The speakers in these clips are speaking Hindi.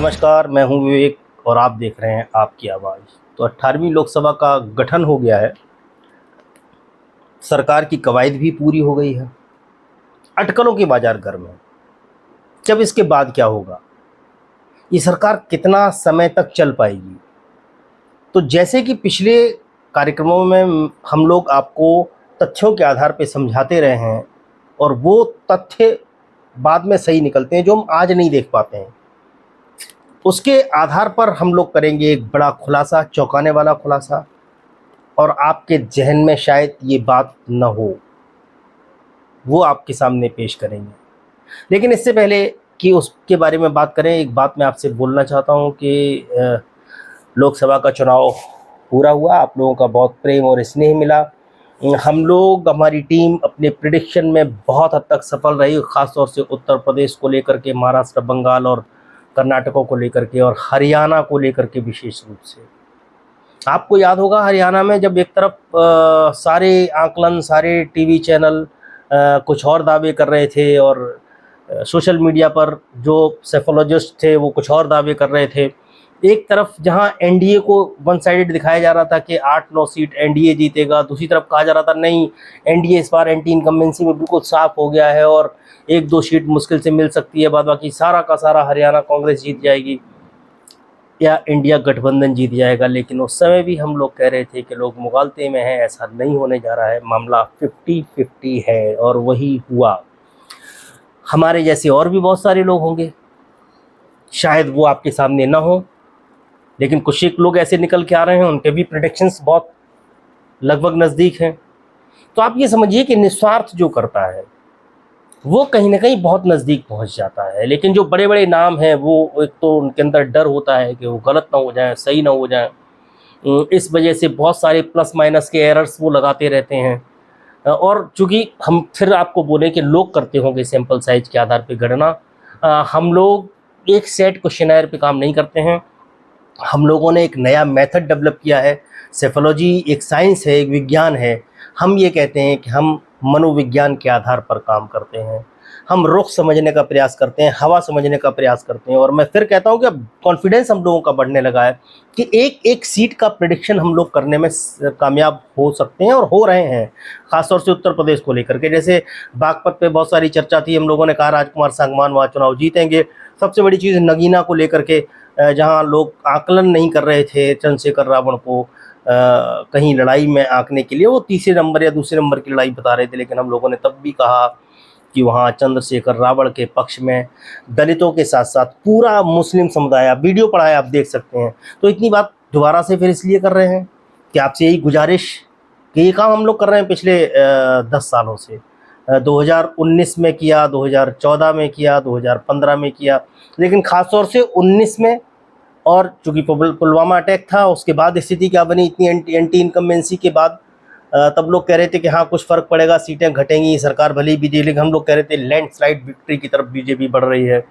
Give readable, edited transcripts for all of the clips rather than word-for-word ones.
नमस्कार, मैं हूं विवेक और आप देख रहे हैं आपकी आवाज़। तो 18वीं लोकसभा का गठन हो गया है, सरकार की कवायद भी पूरी हो गई है, अटकलों की बाजार गर्म है। जब इसके बाद क्या होगा, ये सरकार कितना समय तक चल पाएगी? तो जैसे कि पिछले कार्यक्रमों में हम लोग आपको तथ्यों के आधार पर समझाते रहे हैं और वो तथ्य बाद में सही निकलते हैं जो हम आज नहीं देख पाते हैं। उसके आधार पर हम लोग करेंगे एक बड़ा खुलासा, चौंकाने वाला खुलासा, और आपके जहन में शायद ये बात न हो, वो आपके सामने पेश करेंगे। लेकिन इससे पहले कि उसके बारे में बात करें, एक बात मैं आपसे बोलना चाहता हूँ कि लोकसभा का चुनाव पूरा हुआ, आप लोगों का बहुत प्रेम और स्नेह मिला। हम लोग, हमारी टीम अपने प्रिडिक्शन में बहुत हद तक सफल रही, ख़ासतौर से उत्तर प्रदेश को लेकर के, महाराष्ट्र, बंगाल और कर्नाटकों को लेकर के, और हरियाणा को लेकर के विशेष रूप से। आपको याद होगा हरियाणा में जब एक तरफ सारे आकलन, सारे टीवी चैनल कुछ और दावे कर रहे थे और सोशल मीडिया पर जो सेफोलॉजिस्ट थे वो कुछ और दावे कर रहे थे। एक तरफ जहां एनडीए को वन साइडेड दिखाया जा रहा था कि 8-9 सीट एनडीए जीतेगा, दूसरी तरफ कहा जा रहा था नहीं, एनडीए इस बार एंटी इनकम्बेंसी में बिल्कुल साफ हो गया है और 1-2 सीट मुश्किल से मिल सकती है, बाद बाकी सारा का सारा हरियाणा कांग्रेस जीत जाएगी या इंडिया गठबंधन जीत जाएगा। लेकिन उस समय भी हम लोग कह रहे थे कि लोग मुगालते में हैं, ऐसा नहीं होने जा रहा है, मामला 50-50 है, और वही हुआ। हमारे जैसे और भी बहुत सारे लोग होंगे, शायद वो आपके सामने ना हो, लेकिन कुछ एक लोग ऐसे निकल के आ रहे हैं, उनके भी प्रेडिक्शंस बहुत लगभग नज़दीक हैं। तो आप ये समझिए कि निस्वार्थ जो करता है वो कहीं ना कहीं बहुत नज़दीक पहुंच जाता है। लेकिन जो बड़े बड़े नाम हैं, वो एक तो उनके अंदर डर होता है कि वो गलत ना हो जाए, सही ना हो जाए, इस वजह से बहुत सारे प्लस माइनस के एरर्स वो लगाते रहते हैं। और चूँकि हम फिर आपको बोले कि लोग करते होंगे सैंपल साइज के आधार पर गणना, हम लोग एक सेट क्वेश्चनर पे काम नहीं करते हैं। हम लोगों ने एक नया मेथड डेवलप किया है। सेफोलॉजी एक साइंस है, एक विज्ञान है। हम ये कहते हैं कि हम मनोविज्ञान के आधार पर काम करते हैं, हम रुख समझने का प्रयास करते हैं, हवा समझने का प्रयास करते हैं। और मैं फिर कहता हूँ कि अब कॉन्फिडेंस हम लोगों का बढ़ने लगा है कि एक एक सीट का प्रेडिक्शन हम लोग करने में कामयाब हो सकते हैं और हो रहे हैं, ख़ासतौर से उत्तर प्रदेश को लेकर के। जैसे बागपत पे बहुत सारी चर्चा थी, हम लोगों ने कहा राजकुमार सांगवान वहाँ चुनाव जीतेंगे। सबसे बड़ी चीज़ नगीना को लेकर के, जहाँ लोग आकलन नहीं कर रहे थे चंद्रशेखर रावण को कहीं लड़ाई में आंकने के लिए, वो तीसरे नंबर या दूसरे नंबर की लड़ाई बता रहे थे। लेकिन हम लोगों ने तब भी कहा कि वहाँ चंद्रशेखर रावण के पक्ष में दलितों के साथ साथ पूरा मुस्लिम समुदाय, आप वीडियो पड़ा है, आप देख सकते हैं। तो इतनी बात दोबारा से फिर इसलिए कर रहे हैं कि आपसे यही गुजारिश कि ये काम हम लोग कर रहे हैं पिछले 10 सालों से। 2019 में किया, 2014 में किया, 2015 में किया, लेकिन ख़ासतौर से 19 में। और चूँकि पुलवामा अटैक था, उसके बाद स्थिति क्या बनी, इतनी एंटी इनकम्बेंसी के बाद, तब लोग कह रहे थे कि हाँ कुछ फ़र्क पड़ेगा, सीटें घटेंगी, सरकार भले ही बीजेपी, लेकिन हम लोग कह रहे थे लैंडस्लाइड विक्ट्री की तरफ बीजेपी बढ़ रही है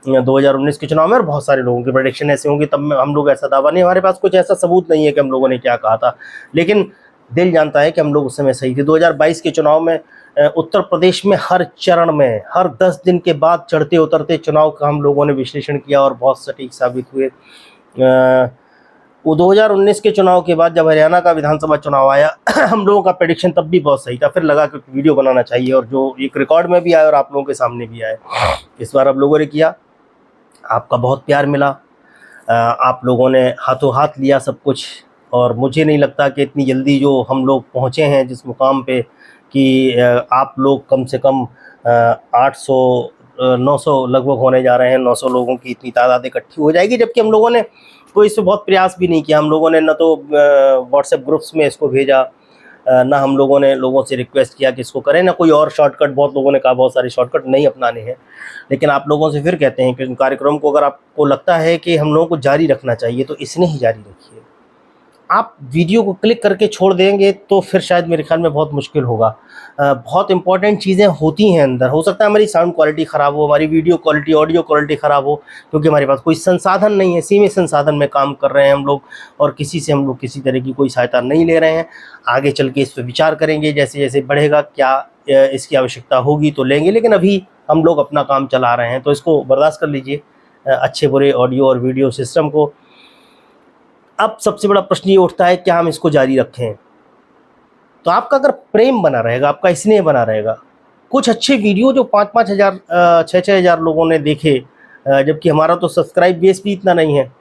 2019 के चुनाव में। और बहुत सारे लोगों की प्रेडिक्शन ऐसे होंगे, तब में हम लोग ऐसा दावा नहीं, हमारे पास कुछ ऐसा सबूत नहीं है कि हम लोगों ने क्या कहा था, लेकिन दिल जानता है कि हम लोग उस समय सही थे। 2022 के चुनाव में उत्तर प्रदेश में हर चरण में, हर 10 दिन के बाद चढ़ते उतरते चुनाव का हम लोगों ने विश्लेषण किया और बहुत सटीक साबित हुए। वो 2019 के चुनाव के बाद जब हरियाणा का विधानसभा चुनाव आया हम लोगों का प्रेडिक्शन तब भी बहुत सही था। फिर लगा कि वीडियो बनाना चाहिए, और जो एक रिकॉर्ड में भी आया और आप लोगों के सामने भी आया। इस बार आप लोगों ने किया, आपका बहुत प्यार मिला, आप लोगों ने हाथों हाथ लिया सब कुछ। और मुझे नहीं लगता कि इतनी जल्दी जो हम लोग पहुँचे हैं जिस मुकाम पे कि आप लोग कम से कम 800-900 लगभग होने जा रहे हैं, 900 लोगों की इतनी तादाद इकट्ठी हो जाएगी, जबकि हम लोगों ने कोई इस पर बहुत प्रयास भी नहीं किया। हम लोगों ने न तो व्हाट्सएप ग्रुप्स में इसको भेजा, ना हम लोगों ने लोगों से रिक्वेस्ट किया कि इसको करें, ना कोई और शॉर्टकट। बहुत लोगों ने कहा बहुत सारे शॉर्टकट नहीं अपनाने हैं, लेकिन आप लोगों से फिर कहते हैं कि कार्यक्रम को अगर आपको लगता है कि हम लोगों को जारी रखना चाहिए तो इसने ही जारी रखिए। आप वीडियो को क्लिक करके छोड़ देंगे तो फिर शायद मेरे ख्याल में बहुत मुश्किल होगा। बहुत इंपॉर्टेंट चीज़ें होती हैं अंदर। हो सकता है हमारी साउंड क्वालिटी ख़राब हो, हमारी वीडियो क्वालिटी, ऑडियो क्वालिटी ख़राब हो, क्योंकि हमारे पास कोई संसाधन नहीं है, सीमित संसाधन में काम कर रहे हैं हम लोग, और किसी से हम लोग किसी तरह की कोई सहायता नहीं ले रहे हैं। आगे चल के इस पर विचार करेंगे, जैसे जैसे बढ़ेगा क्या इसकी आवश्यकता होगी तो लेंगे, लेकिन अभी हम लोग अपना काम चला रहे हैं, तो इसको बर्दाश्त कर लीजिए। अच्छे बुरे ऑडियो और वीडियो सिस्टम को। अब सबसे बड़ा प्रश्न ये उठता है क्या हम इसको जारी रखें। तो आपका अगर प्रेम बना रहेगा, आपका स्नेह बना रहेगा, कुछ अच्छे वीडियो जो 5-5 हज़ार 6-6 हज़ार लोगों ने देखे, जबकि हमारा तो सब्सक्राइब बेस भी इतना नहीं है,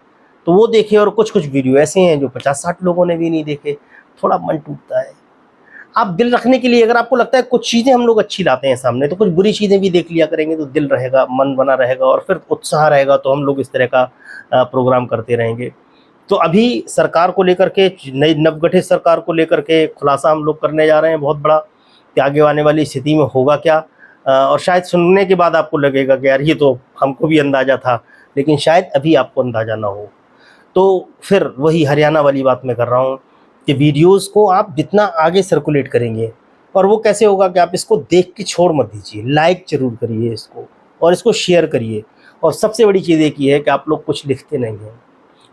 तो वो देखे, और कुछ कुछ वीडियो ऐसे हैं जो 50-60 लोगों ने भी नहीं देखे, थोड़ा मन टूटता है। आप दिल रखने के लिए, अगर आपको लगता है कुछ चीज़ें हम लोग अच्छी लाते हैं सामने, तो कुछ बुरी चीज़ें भी देख लिया करेंगे, तो दिल रहेगा, मन बना रहेगा, और फिर उत्साह रहेगा, तो हम लोग इस तरह का प्रोग्राम करते रहेंगे। तो अभी सरकार को लेकर के, नई नवगठित सरकार को लेकर के खुलासा हम लोग करने जा रहे हैं बहुत बड़ा, कि आगे आने वाली स्थिति में होगा क्या। और शायद सुनने के बाद आपको लगेगा कि यार ये तो हमको भी अंदाज़ा था, लेकिन शायद अभी आपको अंदाज़ा ना हो। तो फिर वही हरियाणा वाली बात मैं कर रहा हूँ कि वीडियोस को आप जितना आगे सर्कुलेट करेंगे, और वो कैसे होगा कि आप इसको देख के छोड़ मत दीजिए, लाइक ज़रूर करिए इसको, और इसको शेयर करिए। और सबसे बड़ी चीज़ एक ये है कि आप लोग कुछ लिखते नहीं हैं,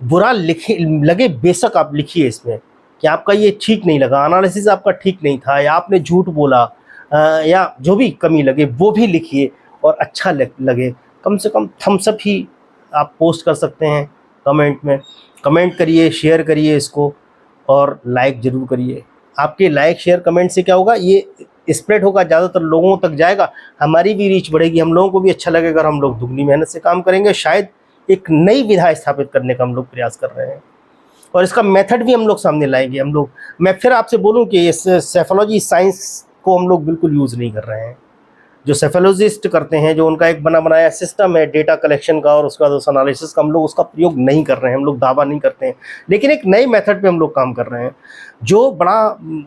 बुरा लिखे लगे बेशक आप लिखिए इसमें कि आपका ये ठीक नहीं लगा, एनालिसिस आपका ठीक नहीं था, या आपने झूठ बोला, या जो भी कमी लगे वो भी लिखिए, और अच्छा लगे, कम से कम थम्स अप ही आप पोस्ट कर सकते हैं कमेंट में। कमेंट करिए, शेयर करिए इसको, और लाइक ज़रूर करिए। आपके लाइक शेयर कमेंट से क्या होगा, ये स्प्रेड होगा, ज़्यादातर लोगों तक जाएगा, हमारी भी रीच बढ़ेगी, हम लोगों को भी अच्छा लगेगा, और हम लोग दुगनी मेहनत से काम करेंगे। शायद एक नई विधा स्थापित करने का हम लोग प्रयास कर रहे हैं, और इसका मेथड भी हम लोग सामने लाएंगे। हम लोग, मैं फिर आपसे बोलूं कि ये सेफोलॉजी साइंस को हम लोग बिल्कुल यूज़ नहीं कर रहे हैं। जो सेफोलॉजिस्ट करते हैं, जो उनका एक बना बनाया सिस्टम है डेटा कलेक्शन का और उसका उस एनालिसिस का, हम लोग उसका प्रयोग नहीं कर रहे हैं, हम लोग दावा नहीं करते हैं, लेकिन एक नए मेथड पे हम लोग काम कर रहे हैं जो बड़ा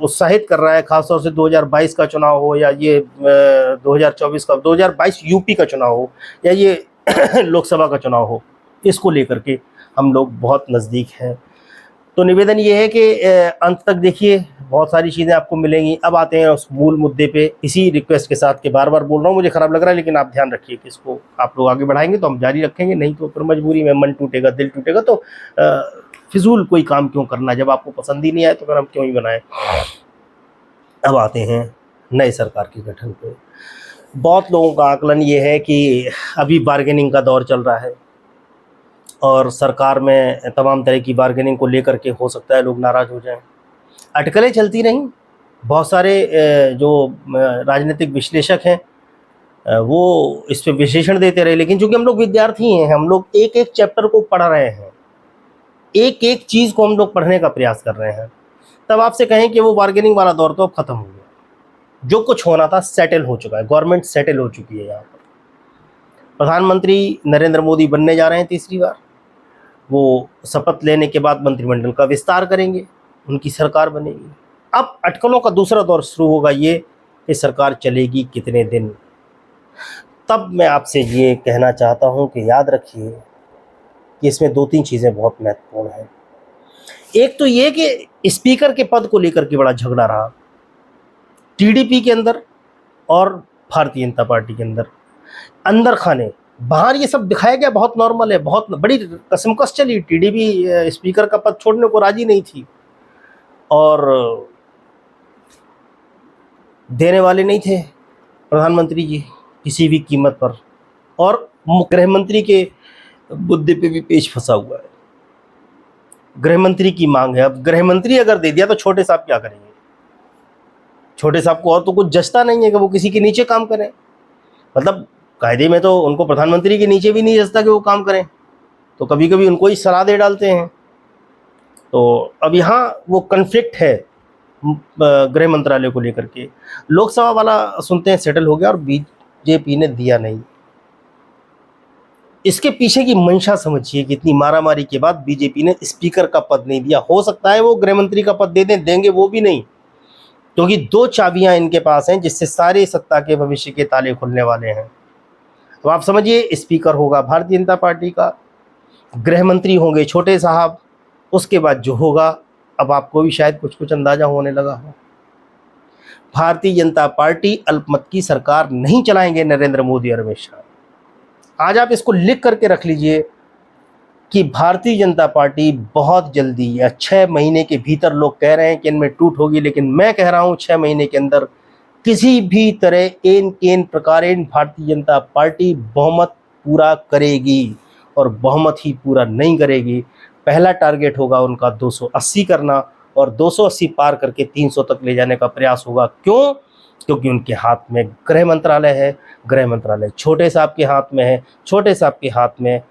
उत्साहित कर रहा है। खासतौर से 2022 का चुनाव हो, या ये 2024 का, 2022 यूपी का चुनाव हो, या ये लोकसभा का चुनाव हो, इसको लेकर के हम लोग बहुत नज़दीक हैं। तो निवेदन ये है कि अंत तक देखिए, बहुत सारी चीज़ें आपको मिलेंगी। अब आते हैं उस मूल मुद्दे पे, इसी रिक्वेस्ट के साथ, कि बार बार बोल रहा हूँ, मुझे ख़राब लग रहा है, लेकिन आप ध्यान रखिए कि इसको आप लोग आगे बढ़ाएंगे तो हम जारी रखेंगे, नहीं तो फिर मजबूरी में मन टूटेगा, दिल टूटेगा। तो फिजूल कोई काम क्यों करना, जब आपको पसंद ही नहीं आए तो फिर हम क्यों ही बनाएं। अब आते हैं नए सरकार के गठन पे। बहुत लोगों का आकलन ये है कि अभी बार्गेनिंग का दौर चल रहा है, और सरकार में तमाम तरह की बार्गेनिंग को लेकर के हो सकता है लोग नाराज़ हो जाएं। अटकलें चलती रहीं, बहुत सारे जो राजनीतिक विश्लेषक हैं वो इस पे विश्लेषण देते रहे, लेकिन चूंकि हम लोग विद्यार्थी हैं, हम लोग एक एक चैप्टर को पढ़ रहे हैं, एक एक चीज़ को हम लोग पढ़ने का प्रयास कर रहे हैं। तब आपसे कहें कि वो बार्गेनिंग वाला दौर तो अब ख़त्म हो गया, जो कुछ होना था सेटल हो चुका है, गवर्नमेंट सेटल हो चुकी है। यहाँ पर प्रधानमंत्री नरेंद्र मोदी बनने जा रहे हैं तीसरी बार। वो शपथ लेने के बाद मंत्रिमंडल का विस्तार करेंगे, उनकी सरकार बनेगी। अब अटकलों का दूसरा दौर शुरू होगा, ये कि सरकार चलेगी कितने दिन। तब मैं आपसे ये कहना चाहता हूँ कि याद रखिए कि इसमें 2-3 चीज़ें बहुत महत्वपूर्ण हैं। एक तो ये कि स्पीकर के पद को लेकर के बड़ा झगड़ा रहा टीडीपी के अंदर और भारतीय जनता पार्टी के अंदर। अंदर खाने बाहर ये सब दिखाया गया, बहुत नॉर्मल है, बहुत बड़ी कसमकस चली। टीडीपी स्पीकर का पद छोड़ने को राजी नहीं थी, और देने वाले नहीं थे प्रधानमंत्री जी किसी भी कीमत पर, और गृह मंत्री के मुद्दे पे भी पेच फंसा हुआ है। गृह मंत्री की मांग है, अब गृह मंत्री अगर दे दिया तो छोटे साहब क्या करेंगे? छोटे साहब को और तो कुछ जचता नहीं है कि वो किसी के नीचे काम करें। मतलब कायदे में तो उनको प्रधानमंत्री के नीचे भी नहीं जचता कि वो काम करें, तो कभी कभी उनको ही सलाह दे डालते हैं। तो अब यहाँ वो कन्फ्लिक्ट है गृह मंत्रालय को लेकर के। लोकसभा वाला सुनते हैं सेटल हो गया, और बीजेपी ने दिया नहीं। इसके पीछे की मंशा समझिए कि इतनी मारामारी के बाद बीजेपी ने स्पीकर का पद नहीं दिया। हो सकता है वो गृह मंत्री का पद दे दें, देंगे वो भी नहीं, क्योंकि 2 चाबियां इनके पास हैं जिससे सारी सत्ता के भविष्य के ताले खुलने वाले हैं। तो आप समझिए, स्पीकर होगा भारतीय जनता पार्टी का, गृह मंत्री होंगे छोटे साहब, उसके बाद जो होगा, अब आपको भी शायद कुछ कुछ अंदाजा होने लगा हो। भारतीय जनता पार्टी अल्पमत की सरकार नहीं चलाएंगे नरेंद्र मोदी और अमित शाह। आज आप इसको लिख करके रख लीजिए कि भारतीय जनता पार्टी बहुत जल्दी, या 6 महीने के भीतर, लोग कह रहे हैं कि इनमें टूट होगी, लेकिन मैं कह रहा हूं 6 महीने के अंदर किसी भी तरह एन प्रकार भारतीय जनता पार्टी बहुमत पूरा करेगी। और बहुमत ही पूरा नहीं करेगी। पहला टारगेट होगा उनका 280 करना और 280 पार करके 300 तक ले जाने का प्रयास होगा। क्यों? क्योंकि उनके हाथ में गृह मंत्रालय है, गृह मंत्रालय छोटे साहब के हाथ में है, छोटे साहब के हाथ में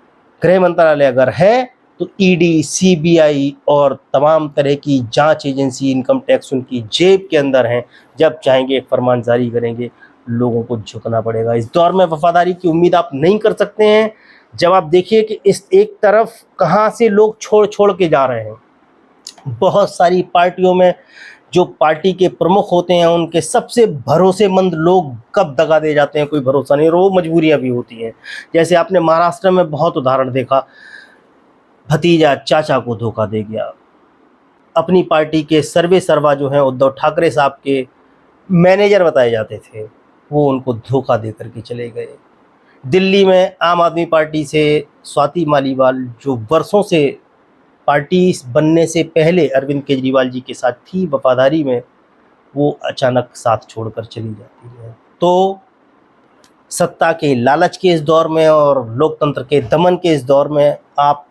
गृह मंत्रालय अगर है तो ईडी, सीबीआई और तमाम तरह की जांच एजेंसी, इनकम टैक्स उनकी जेब के अंदर हैं। जब चाहेंगे फरमान जारी करेंगे, लोगों को झुकना पड़ेगा। इस दौर में वफादारी की उम्मीद आप नहीं कर सकते हैं जब आप देखिए कि इस एक तरफ कहाँ से लोग छोड़ छोड़ के जा रहे हैं। बहुत सारी पार्टियों में जो पार्टी के प्रमुख होते हैं उनके सबसे भरोसेमंद लोग कब दगा दे जाते हैं कोई भरोसा नहीं, और वो मजबूरियां भी होती हैं। जैसे आपने महाराष्ट्र में बहुत उदाहरण देखा, भतीजा चाचा को धोखा दे गया। अपनी पार्टी के सर्वे सर्वा जो हैं उद्धव ठाकरे साहब के मैनेजर बताए जाते थे, वो उनको धोखा दे करके चले गए। दिल्ली में आम आदमी पार्टी से स्वाति मालीवाल जो वर्षों से पार्टी बनने से पहले अरविंद केजरीवाल जी के साथ थी वफादारी में, वो अचानक साथ छोड़कर चली जाती है। तो सत्ता के लालच के इस दौर में और लोकतंत्र के दमन के इस दौर में आप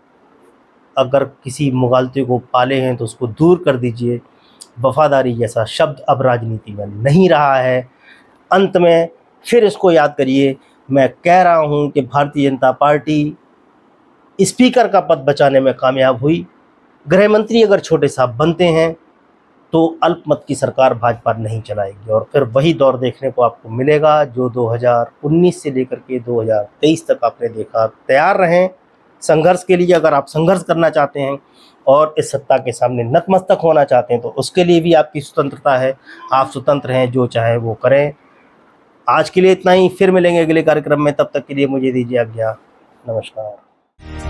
अगर किसी मुगालते को पाले हैं तो उसको दूर कर दीजिए। वफादारी जैसा शब्द अब राजनीति में नहीं रहा है। अंत में फिर इसको याद करिए, मैं कह रहा हूं कि भारतीय जनता पार्टी स्पीकर का पद बचाने में कामयाब हुई। गृह मंत्री अगर छोटे साहब बनते हैं तो अल्पमत की सरकार भाजपा नहीं चलाएगी और फिर वही दौर देखने को आपको मिलेगा जो 2019 से लेकर के 2023 तक आपने देखा। तैयार रहें संघर्ष के लिए। अगर आप संघर्ष करना चाहते हैं और इस सत्ता के सामने नतमस्तक होना चाहते हैं तो उसके लिए भी आपकी स्वतंत्रता है, आप स्वतंत्र हैं, जो चाहे वो करें। आज के लिए इतना ही, फिर मिलेंगे अगले कार्यक्रम में, तब तक के लिए मुझे दीजिए आज्ञा। नमस्कार।